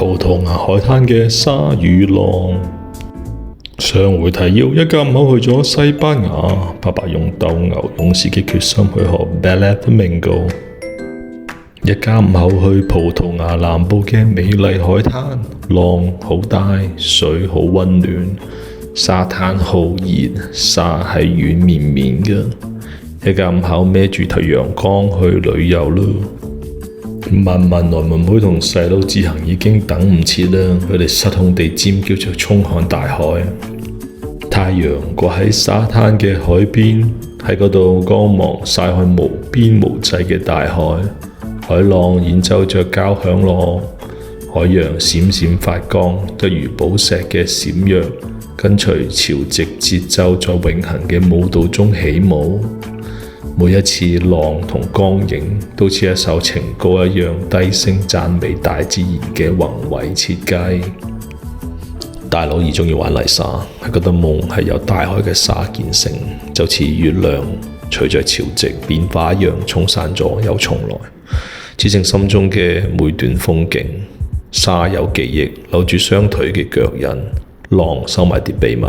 葡萄牙海灘嘅鯊魚浪。上回提要，一家五口去咗西班牙，爸爸用鬥牛勇士嘅決心去學 Ballet Flamenco。一家五口去葡萄牙南部嘅美麗海灘，浪好大，水好溫暖，沙灘好熱，沙係軟綿綿嘅。一家五口孭住頭陽光去旅遊咯。慢慢來，妹妹同細佬自行已經等唔切啦，佢哋失控地尖叫着衝向大海。太陽掛喺沙灘嘅海邊，喺嗰度光芒曬向無邊無際嘅大海。海浪演奏着交響樂，海洋閃閃發光，一如寶石嘅閃躍，跟隨潮汐節奏在永恆嘅舞蹈中起舞。每一次浪同光影都似一首情歌一樣，低聲讚美大自然嘅宏偉設計。大佬二中意玩泥沙，係覺得夢係由大海嘅沙建成，就似月亮隨着潮汐變化一樣，沖散咗又重來，只剩心中嘅每段風景。沙有記憶，留住雙腿嘅腳印；浪收埋啲秘密，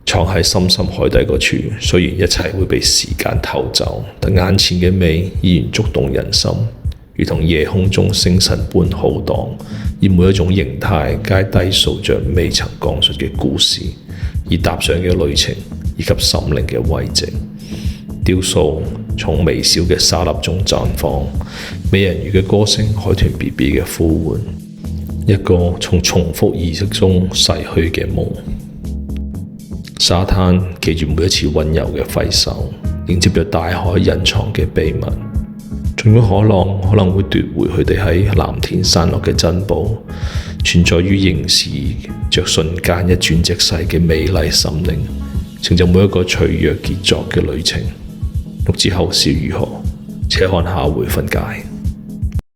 藏喺深深海底嗰處。雖然一切會被時間偷走，但眼前嘅美依然觸動人心，如同夜空中星辰般浩蕩。而每一種形態皆低訴着未曾講述嘅故事，而踏上嘅旅程，以及心靈嘅慰藉。雕塑從微小嘅沙粒中綻放，美人魚嘅歌聲，海豚 BB 嘅呼喚，一個從重複儀式中逝去嘅夢。沙灘記住每一次溫柔嘅揮手，迎接着大海隱藏嘅秘密。儘管海浪可能會奪回佢哋喺藍天散落嘅珍寶，存在於凝視着瞬間一轉即逝嘅美麗心靈，成就每一個脆弱傑作嘅旅程。欲知後事如何，且看下回分解。